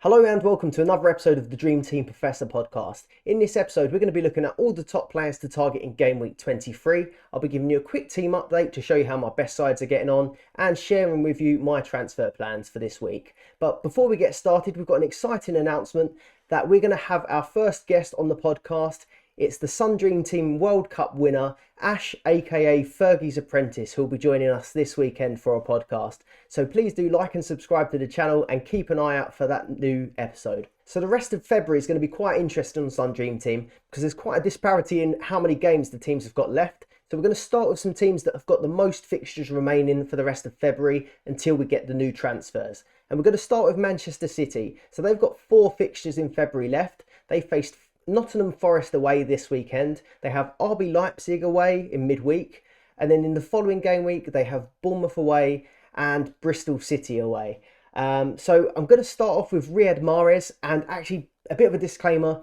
Hello and welcome to another episode of the Dream Team Professor podcast. In this episode, we're going to be looking at all the top players to target in game week 23. I'll be giving you a quick team update to show you how my best sides are getting on and sharing with you my transfer plans for this week. But before we get started, we've got an exciting announcement that we're going to have our first guest on the podcast. It's the Sun Dream Team World Cup winner, Ash AKA Fergies Apprentice, who'll be joining us this weekend for a podcast. So please do like and subscribe to the channel and keep an eye out for that new episode. So the rest of February is going to be quite interesting on Sun Dream Team because there's quite a disparity in how many games the teams have got left. So we're going to start with some teams that have got the most fixtures remaining for the rest of February until we get the new transfers. And we're going to start with Manchester City. So they've got 4 fixtures in February left. They faced Nottingham Forest away this weekend. They have RB Leipzig away in midweek. And then in the following game week, they have Bournemouth away and Bristol City away. So I'm going to start off with Riyad Mahrez, and actually a bit of a disclaimer.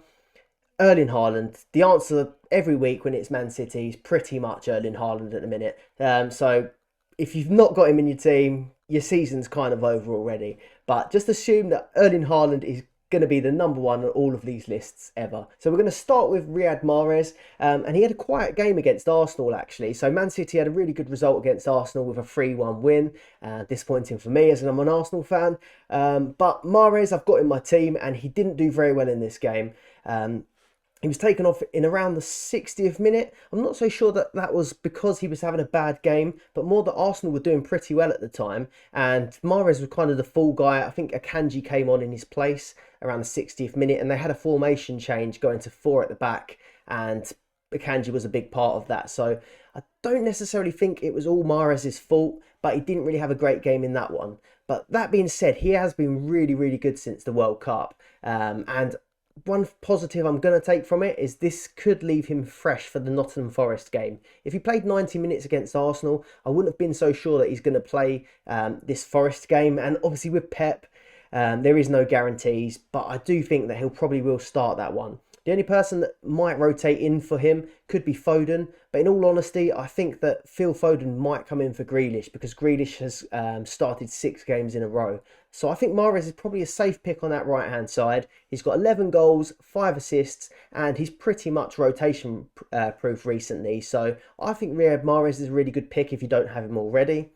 Erling Haaland, the answer every week when it's Man City is pretty much Erling Haaland at the minute. So if you've not got him in your team, your season's kind of over already. But just assume that Erling Haaland is going to be the number one on all of these lists ever. So we're going to start with Riyad Mahrez, and he had a quiet game against Arsenal actually. So Man City had a really good result against Arsenal with a 3-1 win. Disappointing for me as I'm an Arsenal fan. But Mahrez I've got in my team and he didn't do very well in this game. He was taken off in around the 60th minute. I'm not so sure that that was because he was having a bad game, but more that Arsenal were doing pretty well at the time. And Mahrez was kind of the fall guy. I think Akanji came on in his place around the 60th minute, and they had a formation change going to 4 at the back. And Akanji was a big part of that. So I don't necessarily think it was all Mahrez's fault, but he didn't really have a great game in that one. But that being said, he has been really, really good since the World Cup. And one positive I'm going to take from it is this could leave him fresh for the Nottingham Forest game. If he played 90 minutes against Arsenal, I wouldn't have been so sure that he's going to play this Forest game. And obviously with Pep, there is no guarantees, but I do think that he'll probably will start that one. The only person that might rotate in for him could be Foden. But in all honesty, I think that Phil Foden might come in for Grealish because Grealish has started 6 games in a row. So I think Mahrez is probably a safe pick on that right-hand side. He's got 11 goals, 5 assists, and he's pretty much rotation proof recently. So I think Riyad Mahrez is a really good pick if you don't have him already.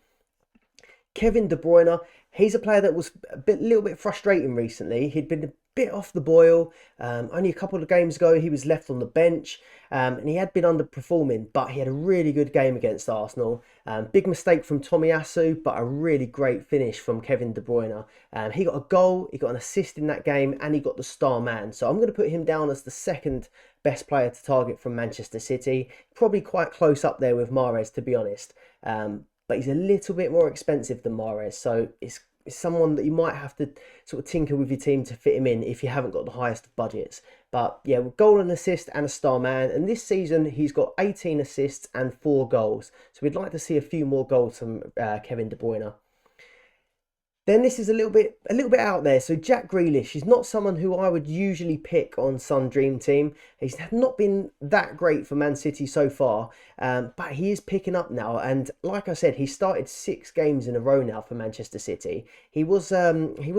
Kevin De Bruyne, he's a player that was a little bit frustrating recently. He'd been a bit off the boil. Only a couple of games ago, he was left on the bench, and he had been underperforming, but he had a really good game against Arsenal. Big mistake from Tomiyasu, but a really great finish from Kevin De Bruyne. He got a goal, he got an assist in that game, and he got the star man. So I'm going to put him down as the second best player to target from Manchester City. Probably quite close up there with Mahrez, to be honest. But he's a little bit more expensive than Mahrez, so it's someone that you might have to sort of tinker with your team to fit him in if you haven't got the highest of budgets. But yeah, with goal and assist and a star man, and this season he's got 18 assists and 4 goals. So we'd like to see a few more goals from Kevin De Bruyne. Then this is a little bit out there. So Jack Grealish is not someone who I would usually pick on Sun Dream Team. He's not been that great for Man City so far, but he is picking up now. And like I said, he started 6 games in a row now for Manchester City. He was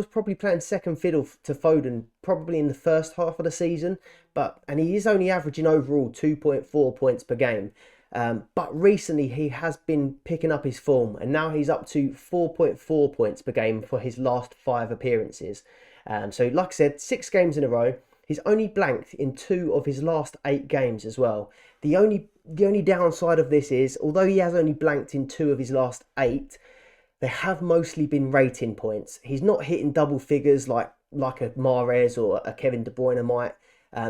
probably playing second fiddle to Foden probably in the first half of the season, and he is only averaging overall 2.4 points per game. But recently he has been picking up his form, and now he's up to 4.4 points per game for his last 5 appearances. So like I said, 6 games in a row. He's only blanked in 2 of his last 8 games as well. The only downside of this is, although he has only blanked in 2 of his last 8, they have mostly been rating points. He's not hitting double figures like a Mahrez or a Kevin De Bruyne might.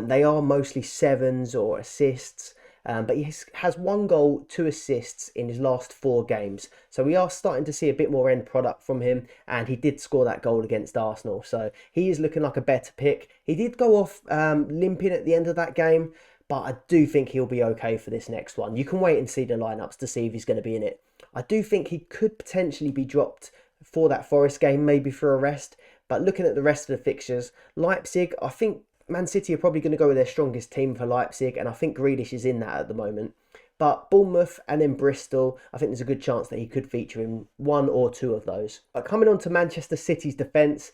They are mostly 7s or assists. But he has 1 goal, 2 assists in his last 4 games. So we are starting to see a bit more end product from him. And he did score that goal against Arsenal. So he is looking like a better pick. He did go off limping at the end of that game. But I do think he'll be okay for this next one. You can wait and see the lineups to see if he's going to be in it. I do think he could potentially be dropped for that Forest game, maybe for a rest. But looking at the rest of the fixtures, Leipzig, I think Man City are probably going to go with their strongest team for Leipzig, and I think Grealish is in that at the moment. But Bournemouth and then Bristol, I think there's a good chance that he could feature in 1 or 2 of those. But coming on to Manchester City's defence,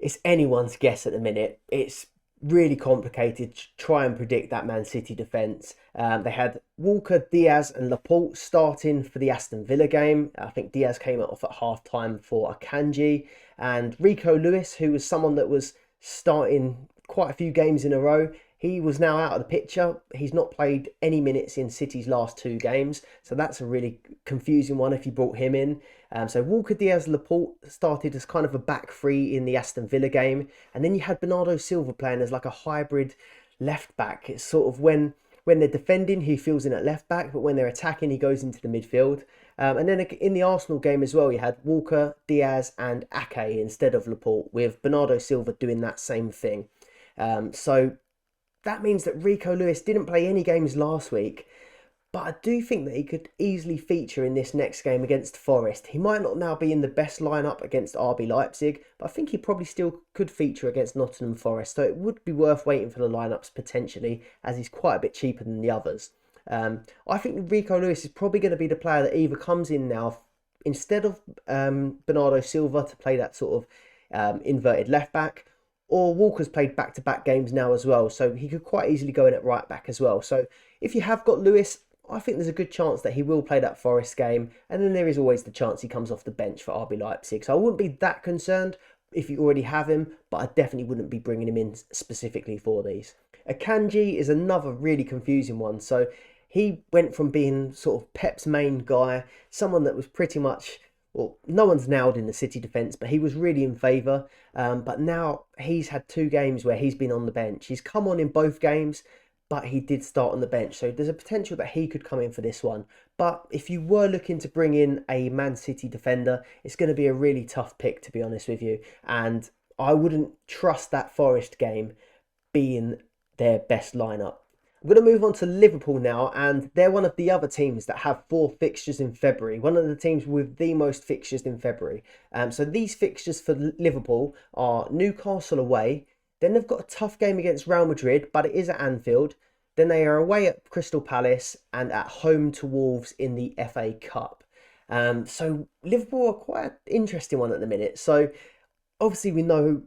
it's anyone's guess at the minute. It's really complicated to try and predict that Man City defence. They had Walker, Diaz, and Laporte starting for the Aston Villa game. I think Diaz came off at half time for Akanji, and Rico Lewis, who was someone that was starting quite a few games in a row. He was now out of the picture. He's not played any minutes in City's last 2 games, so that's a really confusing one if you brought him in. So Walker, Diaz, Laporte started as kind of a back three in the Aston Villa game, and then you had Bernardo Silva playing as like a hybrid left back. It's sort of when they're defending, he fills in at left back, but when they're attacking, he goes into the midfield. And then in the Arsenal game as well, you had Walker, Diaz, and Ake instead of Laporte, with Bernardo Silva doing that same thing. So that means that Rico Lewis didn't play any games last week, but I do think that he could easily feature in this next game against Forest. He might not now be in the best lineup against RB Leipzig, but I think he probably still could feature against Nottingham Forest, so it would be worth waiting for the lineups potentially, as he's quite a bit cheaper than the others. I think Rico Lewis is probably going to be the player that either comes in now instead of Bernardo Silva to play that sort of inverted left back, or Walker's played back-to-back games now as well, so he could quite easily go in at right back as well. So if you have got Lewis, I think there's a good chance that he will play that Forest game, and then there is always the chance he comes off the bench for RB Leipzig. So I wouldn't be that concerned if you already have him, but I definitely wouldn't be bringing him in specifically for these. Akanji is another really confusing one. So he went from being sort of Pep's main guy, someone that was pretty much, well, no one's nailed in the City defence, but he was really in favour. But now he's had 2 games where he's been on the bench. He's come on in both games, but he did start on the bench. So there's a potential that he could come in for this one. But if you were looking to bring in a Man City defender, it's going to be a really tough pick, to be honest with you. And I wouldn't trust that Forest game being their best lineup. I'm going to move on to Liverpool now, and they're one of the other teams that have 4 fixtures in February. One of the teams with the most fixtures in February. So these fixtures for Liverpool are Newcastle away. Then they've got a tough game against Real Madrid, but it is at Anfield. Then they are away at Crystal Palace and at home to Wolves in the FA Cup. So Liverpool are quite an interesting one at the minute. So obviously we know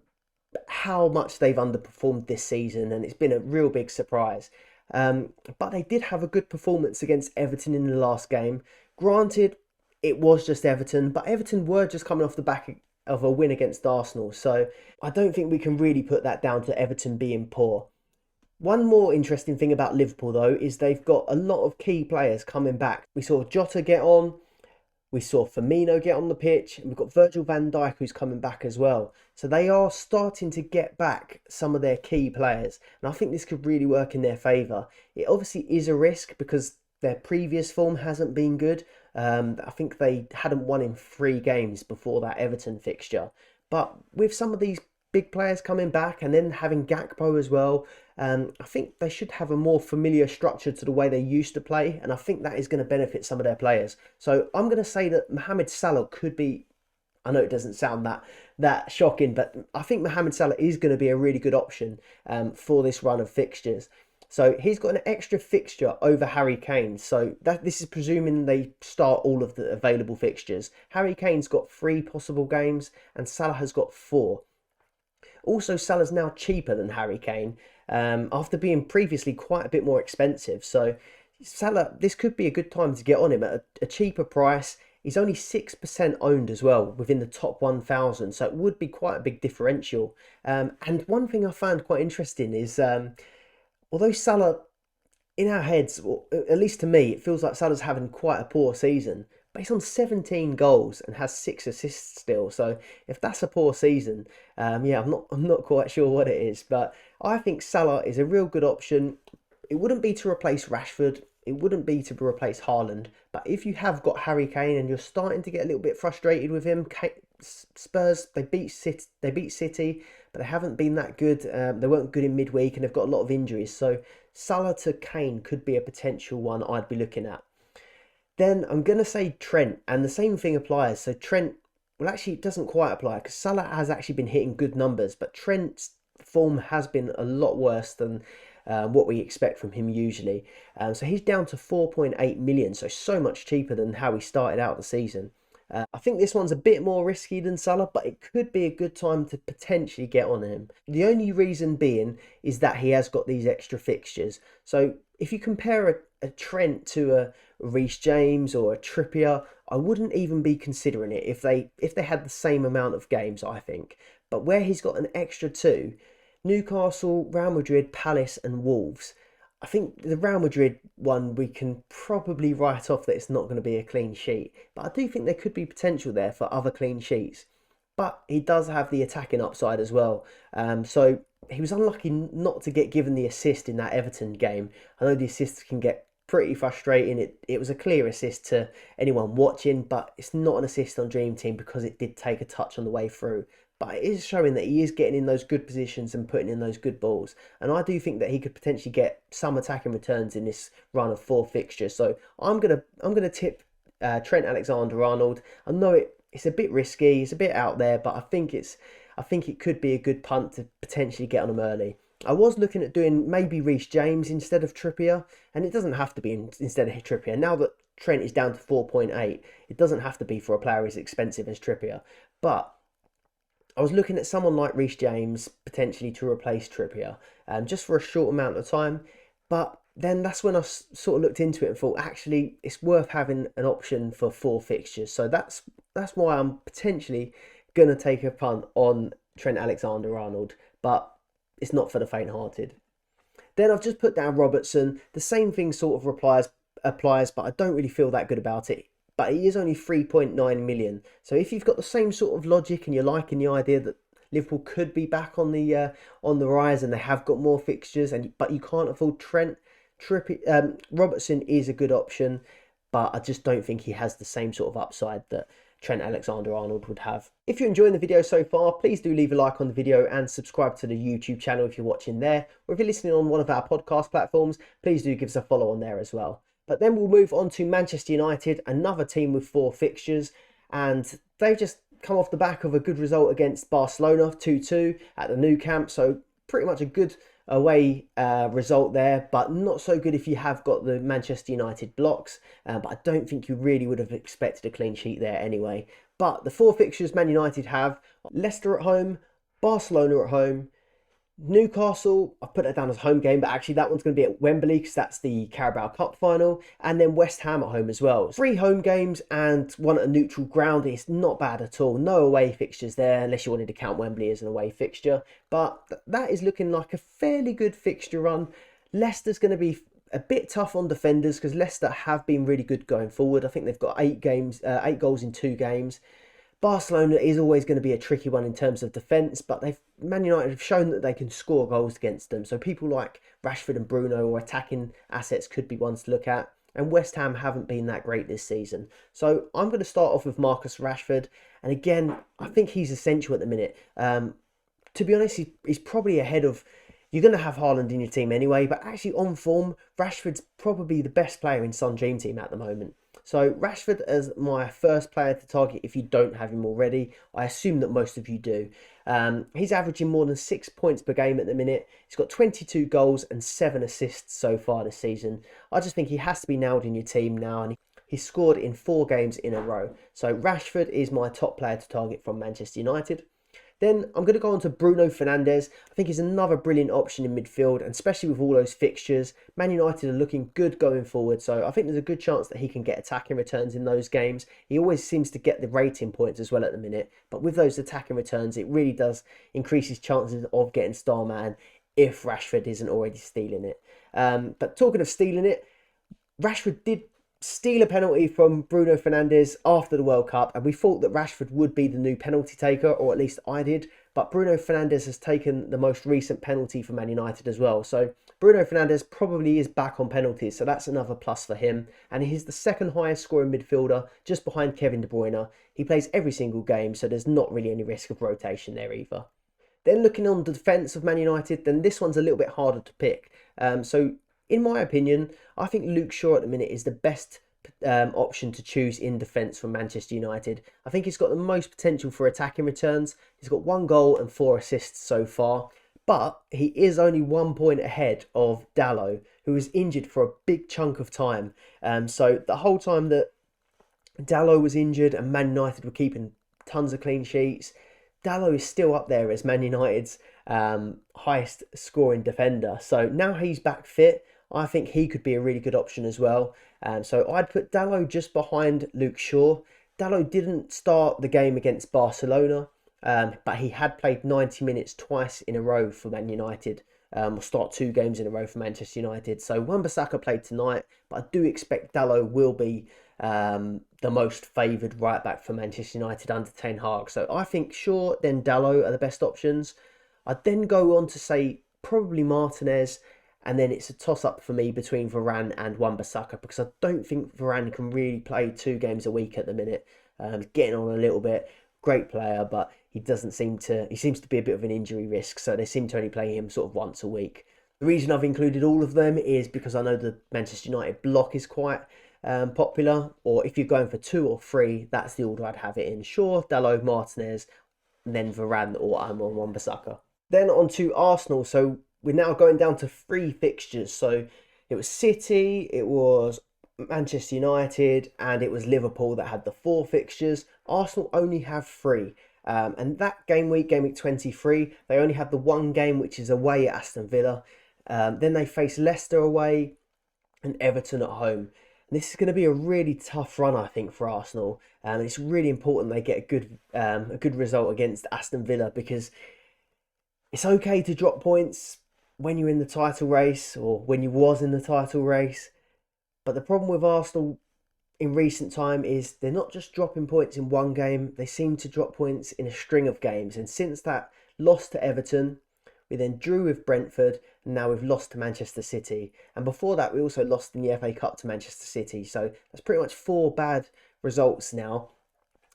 how much they've underperformed this season, and it's been a real big surprise. But they did have a good performance against Everton in the last game. Granted, it was just Everton, but Everton were just coming off the back of a win against Arsenal. So I don't think we can really put that down to Everton being poor. One more interesting thing about Liverpool, though, is they've got a lot of key players coming back. We saw Jota get on. We saw Firmino get on the pitch, and we've got Virgil van Dijk who's coming back as well. So they are starting to get back some of their key players, and I think this could really work in their favour. It obviously is a risk because their previous form hasn't been good. I think they hadn't won in 3 games before that Everton fixture. But with some of these big players coming back and then having Gakpo as well, I think they should have a more familiar structure to the way they used to play, and I think that is going to benefit some of their players. So I'm going to say that Mohamed Salah could be, I know it doesn't sound that shocking, but I think Mohamed Salah is going to be a really good option for this run of fixtures. So he's got an extra fixture over Harry Kane. So this is presuming they start all of the available fixtures. Harry Kane's got 3 possible games and Salah has got 4. Also, Salah's now cheaper than Harry Kane after being previously quite a bit more expensive. So Salah, this could be a good time to get on him at a cheaper price. He's only 6% owned as well within the top 1,000. So it would be quite a big differential. And one thing I found quite interesting is although Salah, in our heads, or at least to me, it feels like Salah's having quite a poor season. But he's on 17 goals and has 6 assists still. So if that's a poor season, yeah, I'm not quite sure what it is. But I think Salah is a real good option. It wouldn't be to replace Rashford. It wouldn't be to replace Haaland. But if you have got Harry Kane and you're starting to get a little bit frustrated with him, Spurs, they beat City, but they haven't been that good. They weren't good in midweek and they've got a lot of injuries. So Salah to Kane could be a potential one I'd be looking at. Then I'm going to say Trent, and the same thing applies. So Trent, well, actually, it doesn't quite apply because Salah has actually been hitting good numbers, but Trent's form has been a lot worse than what we expect from him usually. So he's down to 4.8 million, so much cheaper than how he started out the season. I think this one's a bit more risky than Salah, but it could be a good time to potentially get on him. The only reason being is that he has got these extra fixtures. So if you compare a Trent to a Reece James or a Trippier, I wouldn't even be considering it if they had the same amount of games, I think. But where he's got an extra two, Newcastle, Real Madrid, Palace and Wolves. I think the Real Madrid one we can probably write off that it's not going to be a clean sheet. But I do think there could be potential there for other clean sheets. But he does have the attacking upside as well. So he was unlucky not to get given the assist in that Everton game. I know the assists can get pretty frustrating. It was a clear assist to anyone watching, but it's not an assist on Dream Team because it did take a touch on the way through. But it is showing that he is getting in those good positions and putting in those good balls. And I do think that he could potentially get some attacking returns in this run of 4 fixtures. So I'm gonna tip Trent Alexander-Arnold. I know it's a bit risky, it's a bit out there, but I think it could be a good punt to potentially get on him early. I was looking at doing maybe Reece James instead of Trippier, and it doesn't have to be instead of Trippier. Now that Trent is down to 4.8, it doesn't have to be for a player as expensive as Trippier. But I was looking at someone like Reece James potentially to replace Trippier, just for a short amount of time. But then that's when I sort of looked into it and thought, actually, it's worth having an option for 4 fixtures. So that's why I'm potentially going to take a punt on Trent Alexander-Arnold. But it's not for the faint-hearted. Then I've just put down Robertson. The same thing sort of applies, but I don't really feel that good about it. But he is only 3.9 million. So if you've got the same sort of logic and you're liking the idea that Liverpool could be back on the rise and they have got more fixtures, but you can't afford Trent, Robertson is a good option, but I just don't think he has the same sort of upside that Trent Alexander-Arnold would have. If you're enjoying the video so far, please do leave a like on the video and subscribe to the YouTube channel if you're watching there. Or if you're listening on one of our podcast platforms, please do give us a follow on there as well. But then we'll move on to Manchester United, another team with 4 fixtures. And they've just come off the back of a good result against Barcelona, 2-2 at the Nou Camp. So pretty much a good away result there, but not so good if you have got the Manchester United blocks. But I don't think you really would have expected a clean sheet there anyway. But the 4 fixtures Man United have: Leicester at home, Barcelona at home, Newcastle, I've put that down as a home game, but actually that one's going to be at Wembley because that's the Carabao Cup final, and then West Ham at home as well. 3 home games and 1 at a neutral ground. It's not bad at all. No away fixtures there, unless you wanted to count Wembley as an away fixture. But that is looking like a fairly good fixture run. Leicester's going to be a bit tough on defenders because Leicester have been really good going forward. I think they've got 8 goals in 2 games. Barcelona is always going to be a tricky one in terms of defence, but Man United have shown that they can score goals against them. So people like Rashford and Bruno or attacking assets could be ones to look at. And West Ham haven't been that great this season. So I'm going to start off with Marcus Rashford. And again, I think he's essential at the minute. To be honest, he's probably ahead of... You're going to have Haaland in your team anyway, but actually on form, Rashford's probably the best player in Sun Dream Team at the moment. So Rashford as my first player to target if you don't have him already. I assume that most of you do. He's averaging more than 6 points per game at the minute. He's got 22 goals and 7 assists so far this season. I just think he has to be nailed in your team now, and he's scored in 4 games in a row. So Rashford is my top player to target from Manchester United. Then I'm going to go on to Bruno Fernandes. I think he's another brilliant option in midfield, and especially with all those fixtures. Man United are looking good going forward, so I think there's a good chance that he can get attacking returns in those games. He always seems to get the rating points as well at the minute, but with those attacking returns, it really does increase his chances of getting star man if Rashford isn't already stealing it. But talking of stealing it, Rashford did steal a penalty from Bruno Fernandes after the World Cup, and we thought that Rashford would be the new penalty taker, or at least I did, but Bruno Fernandes has taken the most recent penalty for Man United as well. So Bruno Fernandes probably is back on penalties, so that's another plus for him, and he's the second highest scoring midfielder just behind Kevin De Bruyne. He plays every single game, so there's not really any risk of rotation there either. Then looking on the defence of Man United, then this one's a little bit harder to pick. So in my opinion, I think Luke Shaw at the minute is the best option to choose in defence from Manchester United. I think he's got the most potential for attacking returns. He's got 1 goal and 4 assists so far, but he is only 1 point ahead of Dalot, who was injured for a big chunk of time. So the whole time that Dalot was injured and Man United were keeping tons of clean sheets. Dalot is still up there as Man United's highest scoring defender. So now he's back fit, I think he could be a really good option as well. So I'd put Dalot just behind Luke Shaw. Dalot didn't start the game against Barcelona, but he had played 90 minutes twice in a row for Man United. Or start 2 games in a row for Manchester United. So Wan-Bissaka played tonight, but I do expect Dalot will be the most favoured right back for Manchester United under Ten Hag. So I think Shaw, then Dalot are the best options. I'd then go on to say probably Martinez, and then it's a toss-up for me between Varane and Wan-Bissaka because I don't think Varane can really play 2 games a week at the minute. Getting on a little bit, great player, but he seems to be a bit of an injury risk, so they seem to only play him sort of once a week. The reason I've included all of them is because I know the Manchester United block is quite popular, or if you're going for 2 or 3, that's the order I'd have it in. Shaw, Dalot, Martinez, and then Varane or Amon Wan-Bissaka. Then on to Arsenal. So we're now going down to 3 fixtures. So it was City, it was Manchester United, and it was Liverpool that had the 4 fixtures. Arsenal only have 3. And that game week 23, they only have the 1 game, which is away at Aston Villa. Then they face Leicester away and Everton at home. And this is going to be a really tough run, I think, for Arsenal. And it's really important they get a good result against Aston Villa, because it's okay to drop points when you're in the title race or when you was in the title race. But the problem with Arsenal in recent time is they're not just dropping points in 1 game, they seem to drop points in a string of games. And since that loss to Everton, we then drew with Brentford, and now we've lost to Manchester City. And before that, we also lost in the FA Cup to Manchester City. So that's pretty much 4 bad results now.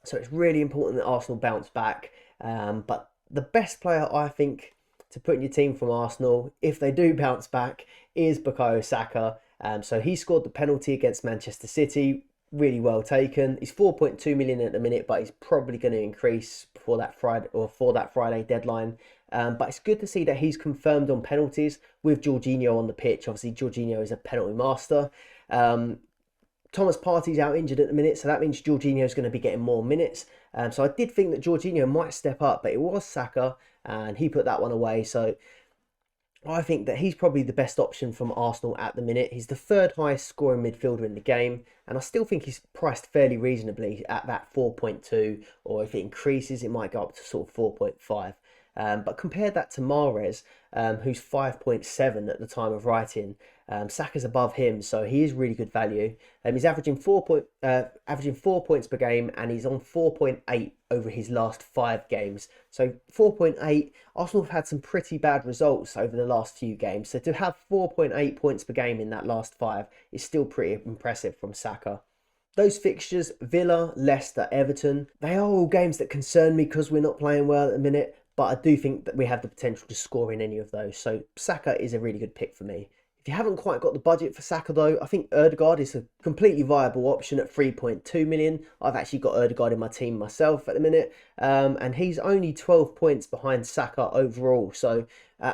So it's really important that Arsenal bounce back. But the best player, I think, to put in your team from Arsenal, if they do bounce back, is Bukayo Saka. So he scored the penalty against Manchester City. Really well taken. He's 4.2 million at the minute, but he's probably going to increase before that Friday or for that Friday deadline. But it's good to see that he's confirmed on penalties with Jorginho on the pitch. Obviously, Jorginho is a penalty master. Thomas Partey's out injured at the minute, so that means Jorginho is going to be getting more minutes. So I did think that Jorginho might step up, but it was Saka, and he put that one away. So I think that he's probably the best option from Arsenal at the minute. He's the 3rd highest scoring midfielder in the game, and I still think he's priced fairly reasonably at that 4.2, or if it increases, it might go up to sort of 4.5. But compare that to Mahrez, who's 5.7 at the time of writing. Saka's above him, so he is really good value. He's averaging 4 points per game, and he's on 4.8 over his last 5 games. So 4.8, Arsenal have had some pretty bad results over the last few games. So to have 4.8 points per game in that last 5 is still pretty impressive from Saka. Those fixtures, Villa, Leicester, Everton, they are all games that concern me because we're not playing well at the minute. But I do think that we have the potential to score in any of those. So Saka is a really good pick for me. If you haven't quite got the budget for Saka though, I think Ødegaard is a completely viable option at 3.2 million. I've actually got Ødegaard in my team myself at the minute. And he's only 12 points behind Saka overall. So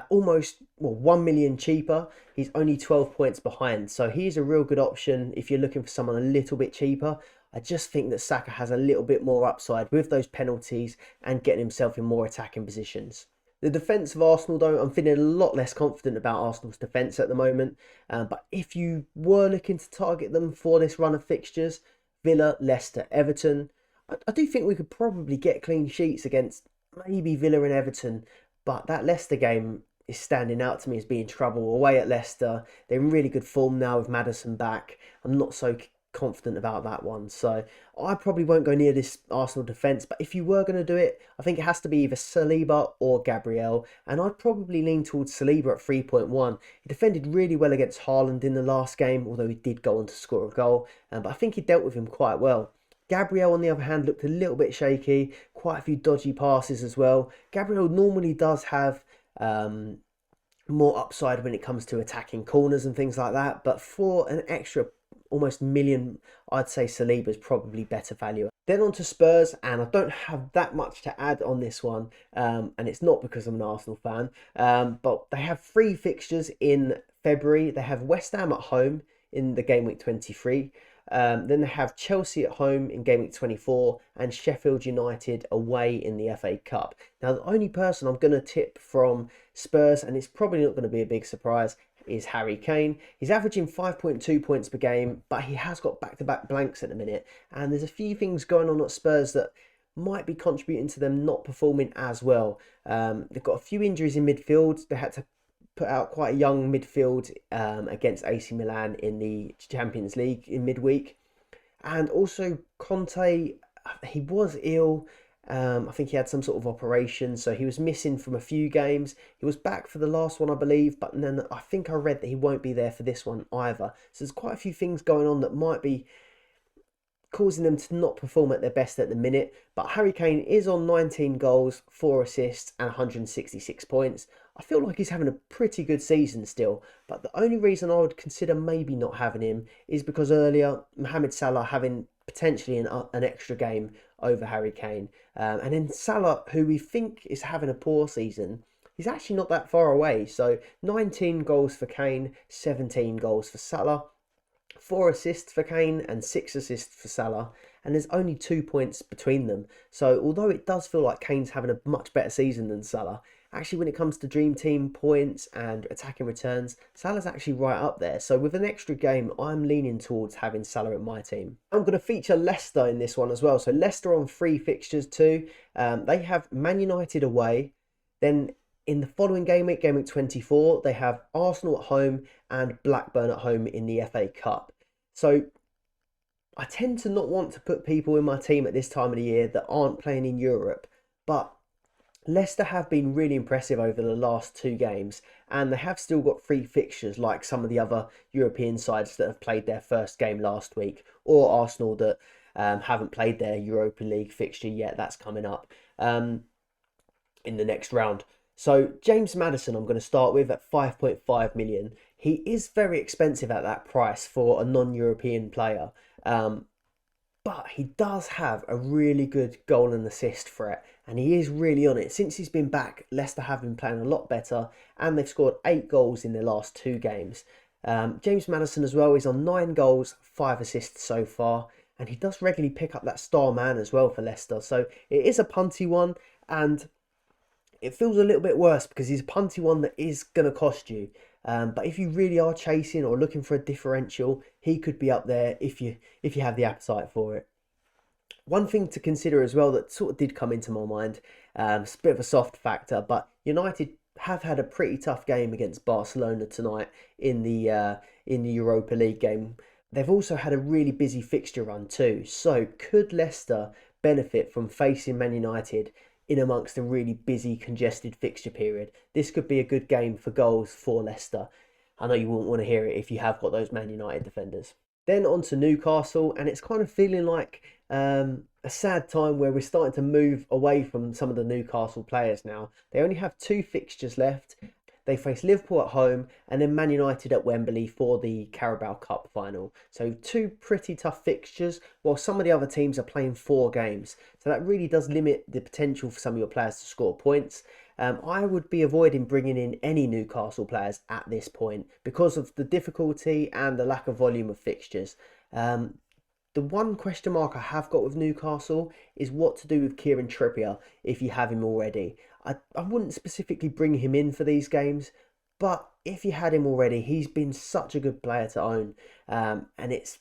almost 1 million cheaper. He's only 12 points behind. So he's a real good option if you're looking for someone a little bit cheaper. I just think that Saka has a little bit more upside with those penalties and getting himself in more attacking positions. The defence of Arsenal, though, I'm feeling a lot less confident about Arsenal's defence at the moment. But if you were looking to target them for this run of fixtures, Villa, Leicester, Everton, I do think we could probably get clean sheets against maybe Villa and Everton. But that Leicester game is standing out to me as being trouble. Away at Leicester, they're in really good form now with Maddison back. I'm not so confident about that one, so I probably won't go near this Arsenal defence. But if you were going to do it, I think it has to be either Saliba or Gabriel, and I'd probably lean towards Saliba at 3.1. He defended really well against Haaland in the last game, although he did go on to score a goal, but I think he dealt with him quite well. Gabriel, on the other hand, looked a little bit shaky, quite a few dodgy passes as well. Gabriel normally does have more upside when it comes to attacking corners and things like that, but for an extra almost million, I'd say Saliba is probably better value. Then on to Spurs, and I don't have that much to add on this one, and it's not because I'm an Arsenal fan, but they have 3 fixtures in February. They have West Ham at home in the game week 23. Then they have Chelsea at home in game week 24 and Sheffield United away in the FA Cup. Now, the only person I'm going to tip from Spurs, and it's probably not going to be a big surprise, is Harry Kane. He's averaging 5.2 points per game, but he has got back-to-back blanks at the minute. And there's a few things going on at Spurs that might be contributing to them not performing as well. They've got a few injuries in midfield. They had to put out quite a young midfield against AC Milan in the Champions League in midweek. And also Conte, he was ill. I think he had some sort of operation, so he was missing from a few games. He was back for the last one, I believe, but then I think I read that he won't be there for this one either. So there's quite a few things going on that might be causing them to not perform at their best at the minute. But Harry Kane is on 19 goals, 4 assists and 166 points. I feel like he's having a pretty good season still, but the only reason I would consider maybe not having him is because earlier Mohamed Salah having potentially an extra game over Harry Kane. And then Salah, who we think is having a poor season, he's actually not that far away. So 19 goals for Kane, 17 goals for Salah. 4 assists for Kane and 6 assists for Salah, and there's only 2 points between them. So although it does feel like Kane's having a much better season than Salah, actually when it comes to Dream Team points and attacking returns, Salah's actually right up there. So with an extra game, I'm leaning towards having Salah in my team. I'm going to feature Leicester in this one as well. So Leicester on 3 fixtures too. They have Man United away, then in the following game week 24, they have Arsenal at home and Blackburn at home in the FA Cup. So I tend to not want to put people in my team at this time of the year that aren't playing in Europe, but Leicester have been really impressive over the last 2 games, and they have still got 3 fixtures like some of the other European sides that have played their first game last week, or Arsenal that haven't played their Europa League fixture yet. That's coming up in the next round. So James Maddison I'm going to start with at 5.5 million. He is very expensive at that price for a non-European player. But he does have a really good goal and assist threat, and he is really on it. Since he's been back, Leicester have been playing a lot better, and they've scored 8 goals in their last 2 games. James Maddison as well is on 9 goals, 5 assists so far, and he does regularly pick up that star man as well for Leicester. So it is a punty one, and it feels a little bit worse because he's a punty one that is going to cost you. But if you really are chasing or looking for a differential, he could be up there if you have the appetite for it. One thing to consider as well that sort of did come into my mind, it's a bit of a soft factor, but United have had a pretty tough game against Barcelona tonight in the Europa League game. They've also had a really busy fixture run too. So could Leicester benefit from facing Man United in amongst a really busy, congested fixture period? This could be a good game for goals for Leicester. I know you wouldn't want to hear it if you have got those Man United defenders. Then on to Newcastle, and it's kind of feeling like a sad time where we're starting to move away from some of the Newcastle players now. They only have 2 fixtures left. They face Liverpool at home and then Man United at Wembley for the Carabao Cup final. So 2 pretty tough fixtures, while some of the other teams are playing 4 games. So that really does limit the potential for some of your players to score points. I would be avoiding bringing in any Newcastle players at this point because of the difficulty and the lack of volume of fixtures. The one question mark I have got with Newcastle is what to do with Kieran Trippier if you have him already. I wouldn't specifically bring him in for these games, but if you had him already, he's been such a good player to own, and it's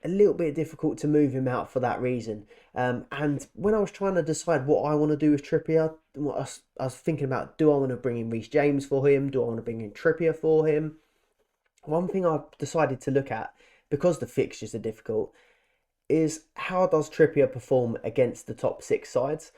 a little bit difficult to move him out for that reason. And when I was trying to decide what I want to do with Trippier, I was thinking about, do I want to bring in Reece James for him? Do I want to bring in Trippier for him? One thing I've decided to look at, because the fixtures are difficult, is how does Trippier perform against the top 6 sides?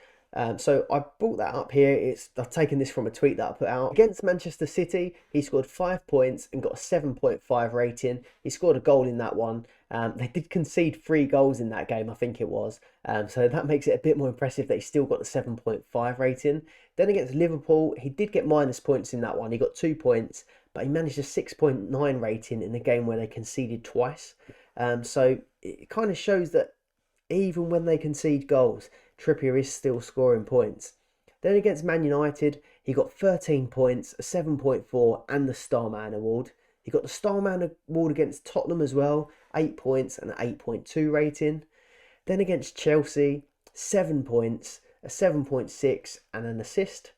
So I brought that up here. I've taken this from a tweet that I put out. Against Manchester City, he scored 5 points and got a 7.5 rating. He scored a goal in that one. They did concede 3 goals in that game, I think it was. So that makes it a bit more impressive that he still got the 7.5 rating. Then against Liverpool, he did get minus points in that one. He got 2 points, but he managed a 6.9 rating in a game where they conceded twice. So it kind of shows that even when they concede goals, Trippier is still scoring points. Then against Man United, he got 13 points, a 7.4 and the Starman Award. He got the Starman Award against Tottenham as well, 8 points and an 8.2 rating. Then against Chelsea, 7 points, a 7.6 and an assist.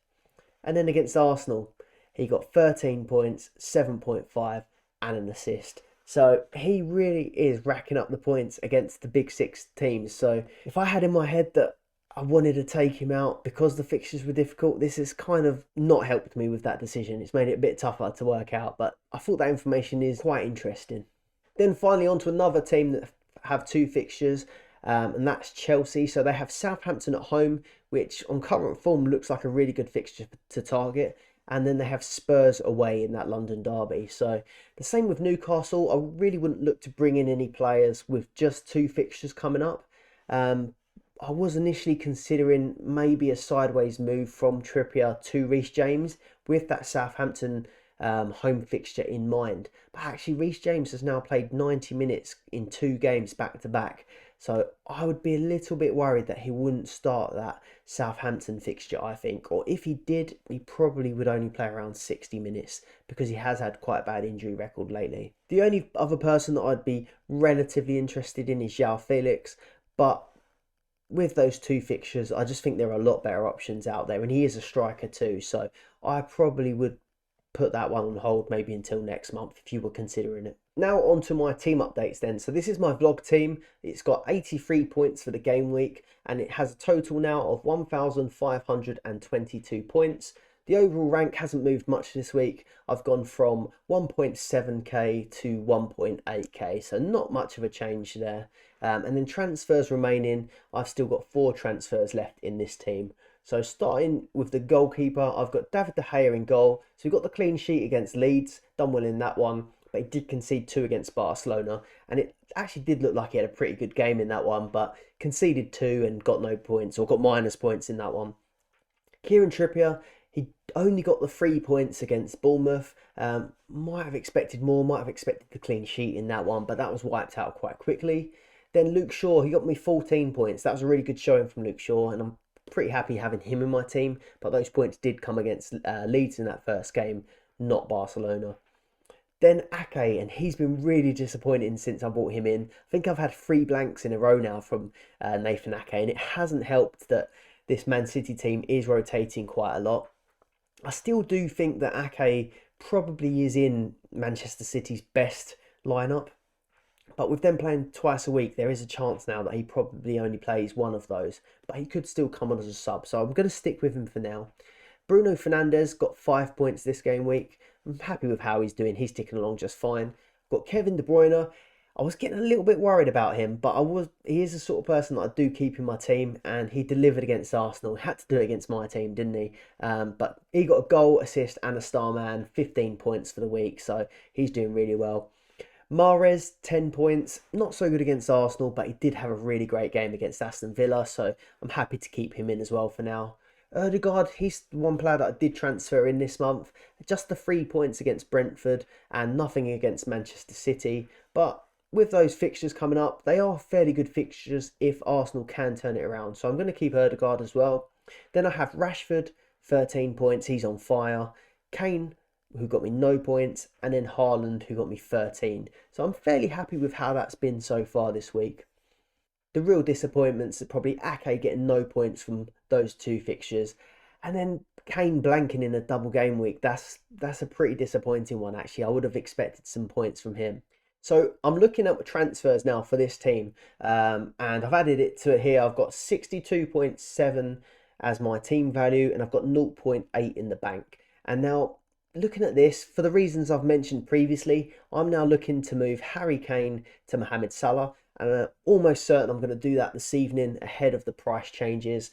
And then against Arsenal, he got 13 points, 7.5 and an assist. So he really is racking up the points against the big six teams. So if I had in my head that I wanted to take him out because the fixtures were difficult, this has kind of not helped me with that decision. It's made it a bit tougher to work out, but I thought that information is quite interesting. Then finally on to another team that have 2 fixtures, and that's Chelsea. So they have Southampton at home, which on current form looks like a really good fixture to target. And then they have Spurs away in that London derby. So the same with Newcastle. I really wouldn't look to bring in any players with just 2 fixtures coming up. I was initially considering maybe a sideways move from Trippier to Reece James with that Southampton home fixture in mind. But actually Reece James has now played 90 minutes in 2 games back to back. So I would be a little bit worried that he wouldn't start that Southampton fixture, I think. Or if he did, he probably would only play around 60 minutes because he has had quite a bad injury record lately. The only other person that I'd be relatively interested in is João Felix. But with those 2 fixtures, I just think there are a lot better options out there. And he is a striker too. So I probably would put that one on hold maybe until next month if you were considering it. Now on to my team updates then. So this is my vlog team. It's got 83 points for the game week and it has a total now of 1,522 points. The overall rank hasn't moved much this week. I've gone from 1.7k to 1.8k, so not much of a change there. And then transfers remaining, I've still got 4 transfers left in this team. So starting with the goalkeeper, I've got David De Gea in goal. So we got the clean sheet against Leeds, done well in that one. But he did concede 2 against Barcelona. And it actually did look like he had a pretty good game in that one, but conceded 2 and got no points, or got minus points in that one. Kieran Trippier, he only got the 3 points against Bournemouth. Might have expected more, might have expected the clean sheet in that one, but that was wiped out quite quickly. Then Luke Shaw, he got me 14 points. That was a really good showing from Luke Shaw, and I'm pretty happy having him in my team, but those points did come against Leeds in that first game, not Barcelona. Then Ake, and he's been really disappointing since I brought him in. I think I've had 3 blanks in a row now from Nathan Ake, and it hasn't helped that this Man City team is rotating quite a lot. I still do think that Ake probably is in Manchester City's best lineup, but with them playing twice a week, there is a chance now that he probably only plays one of those, but he could still come on as a sub, so I'm going to stick with him for now. Bruno Fernandes got 5 points this game week. I'm happy with how he's doing. He's ticking along just fine. Got Kevin De Bruyne. I was getting a little bit worried about him, but he is the sort of person that I do keep in my team, and he delivered against Arsenal. He had to do it against my team, didn't he? But he got a goal, assist and a star man, 15 points for the week, so he's doing really well. Mahrez, 10 points. Not so good against Arsenal, but he did have a really great game against Aston Villa, so I'm happy to keep him in as well for now. Ødegaard, he's one player that I did transfer in this month. Just the 3 points against Brentford and nothing against Manchester City. But with those fixtures coming up, they are fairly good fixtures if Arsenal can turn it around. So I'm going to keep Ødegaard as well. Then I have Rashford, 13 points. He's on fire. Kane, who got me no points. And then Haaland, who got me 13. So I'm fairly happy with how that's been so far this week. The real disappointments are probably Ake getting no points from those 2 fixtures. And then Kane blanking in a double game week. That's a pretty disappointing one, actually. I would have expected some points from him. So I'm looking at transfers now for this team. And I've added it to here. I've got 62.7 as my team value. And I've got 0.8 in the bank. And now looking at this, for the reasons I've mentioned previously, I'm now looking to move Harry Kane to Mohamed Salah. And I'm almost certain I'm going to do that this evening ahead of the price changes.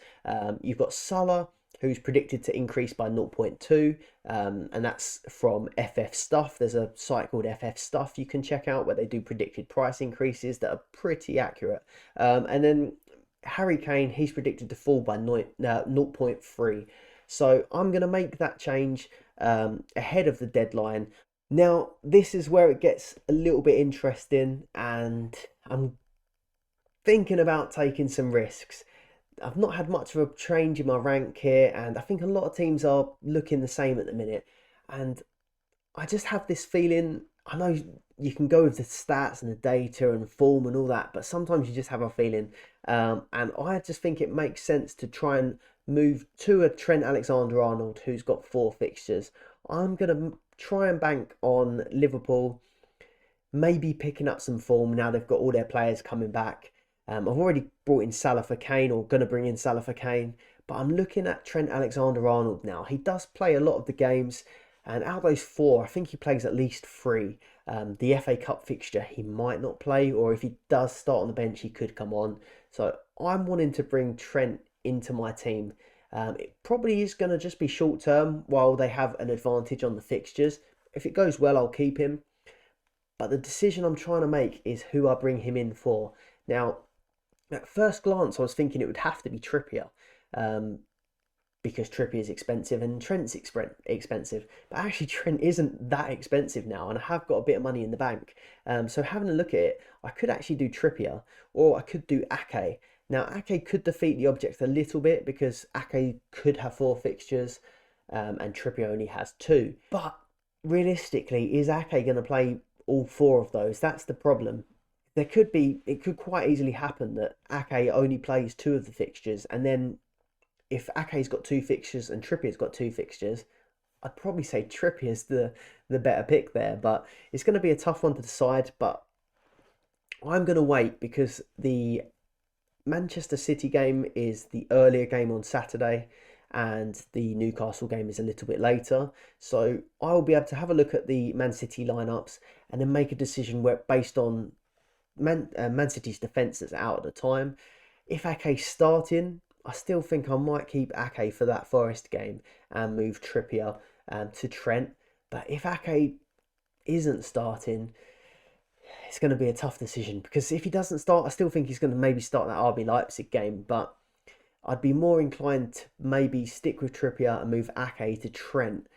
You've got Salah, who's predicted to increase by 0.2, and that's from FF Stuff. There's a site called FF Stuff you can check out where they do predicted price increases that are pretty accurate. And then Harry Kane, he's predicted to fall by 0.3. So I'm going to make that change ahead of the deadline. Now, this is where it gets a little bit interesting, and I'm thinking about taking some risks. I've not had much of a change in my rank here, and I think a lot of teams are looking the same at the minute. And I just have this feeling I know you can go with the stats and the data and form and all that, but sometimes you just have a feeling. And I just think it makes sense to try and move to a Trent Alexander-Arnold who's got 4 fixtures. I'm going to try and bank on Liverpool maybe picking up some form now they've got all their players coming back. I've already brought in Salah for Kane, or going to bring in Salah for Kane, but I'm looking at Trent Alexander-Arnold now. He does play a lot of the games, and out of those 4, I think he plays at least 3. The FA Cup fixture he might not play, or if he does start on the bench, he could come on. So I'm wanting to bring Trent into my team. It probably is going to just be short term while they have an advantage on the fixtures. If it goes well, I'll keep him. But the decision I'm trying to make is who I bring him in for. Now, at first glance, I was thinking it would have to be Trippier, um, because Trippier is expensive and Trent's expensive. But actually, Trent isn't that expensive now, and I have got a bit of money in the bank. So having a look at it, I could actually do Trippier, or I could do Ake. Now, Ake could defeat the object a little bit because Ake could have 4 fixtures, and Trippier only has 2. But realistically, is Ake going to play all 4 of those? That's the problem. It could quite easily happen that Ake only plays 2 of the fixtures, and then if Ake's got 2 fixtures and Trippier's got 2 fixtures, I'd probably say Trippier's the better pick there. But it's going to be a tough one to decide. But I'm going to wait because the Manchester City game is the earlier game on Saturday, and the Newcastle game is a little bit later. So I will be able to have a look at the Man City lineups and then make a decision based on Man City's defence that's out at the time. If Ake's starting, I still think I might keep Ake for that Forest game and move Trippier to Trent. But if Ake isn't starting, it's going to be a tough decision, because if he doesn't start, I still think he's going to maybe start that RB Leipzig game, but I'd be more inclined to maybe stick with Trippier and move Ake to Trent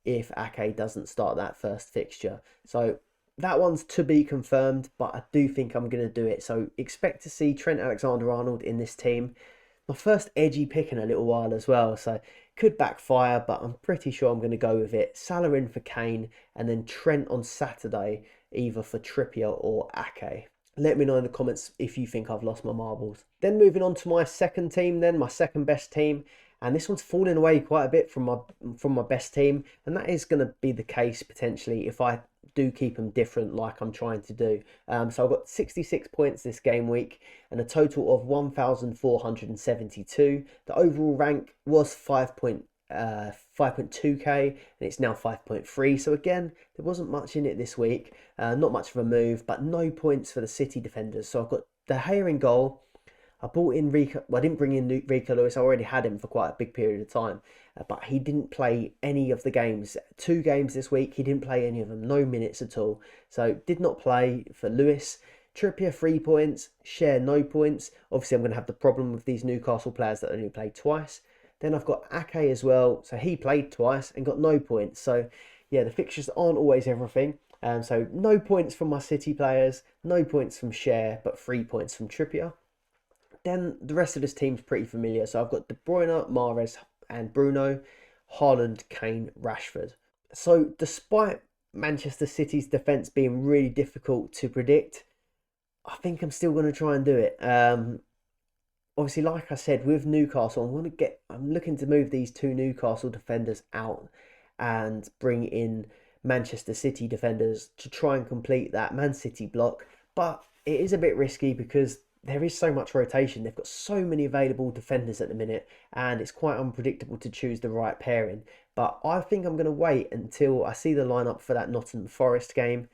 if Ake doesn't start that first fixture. So that one's to be confirmed, but I do think I'm going to do it. So expect to see Trent Alexander-Arnold in this team. My first edgy pick in a little while as well, so could backfire, but I'm pretty sure I'm going to go with it. Salah in for Kane, and then Trent on Saturday, either for Trippier or Ake. Let me know in the comments if you think I've lost my marbles. Then moving on to my second team, then my second best team, and this one's falling away quite a bit from my best team, and that is going to be the case potentially if I do keep them different like I'm trying to do. So I've got 66 points this game week and a total of 1,472. The overall rank was 5.2k, and it's now 5.3. So again, there wasn't much in it this week, not much of a move, but no points for the City defenders. So I've got De Gea in goal. I brought in Rico. Well, I didn't bring in Rico Lewis. I already had him for quite a big period of time, but he didn't play any of the games. 2 games this week, he didn't play any of them. No minutes at all. So did not play for Lewis. Trippier 3 points. Share no points. Obviously, I'm going to have the problem with these Newcastle players that only played twice. Then I've got Ake as well. So he played twice and got no points. So yeah, the fixtures aren't always everything. So no points from my City players. No points from Share, but 3 points from Trippier. Then the rest of this team's pretty familiar. So I've got De Bruyne, Mahrez and Bruno, Haaland, Kane, Rashford. So despite Manchester City's defence being really difficult to predict, I think I'm still going to try and do it. Obviously, like I said, with Newcastle, I'm looking to move these 2 Newcastle defenders out and bring in Manchester City defenders to try and complete that Man City block. But it is a bit risky because there is so much rotation. They've got so many available defenders at the minute, and it's quite unpredictable to choose the right pairing. But I think I'm going to wait until I see the lineup for that Nottingham Forest game.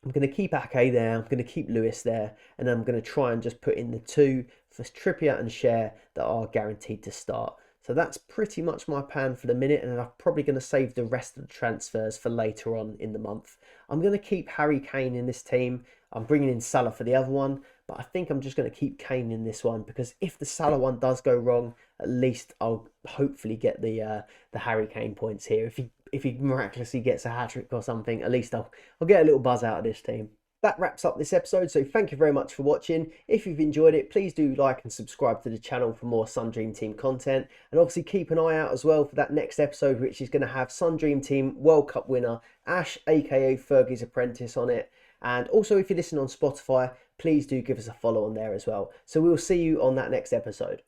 I'm going to keep Ake there, I'm going to keep Lewis there, and then I'm going to try and just put in the 2 for Trippier and Share that are guaranteed to start. So that's pretty much my plan for the minute, and I'm probably going to save the rest of the transfers for later on in the month. I'm going to keep Harry Kane in this team. I'm bringing in Salah for the other one, but I think I'm just going to keep Kane in this one, because if the Salah one does go wrong, at least I'll hopefully get the Harry Kane points here. If he miraculously gets a hat-trick or something, at least I'll get a little buzz out of this team. That wraps up this episode, so thank you very much for watching. If you've enjoyed it, please do like and subscribe to the channel for more Sun Dream Team content, and obviously keep an eye out as well for that next episode, which is going to have Sun Dream Team World Cup winner Ash aka Fergies Apprentice on it. And also, if you listen on Spotify, please do give us a follow on there as well. So we'll see you on that next episode.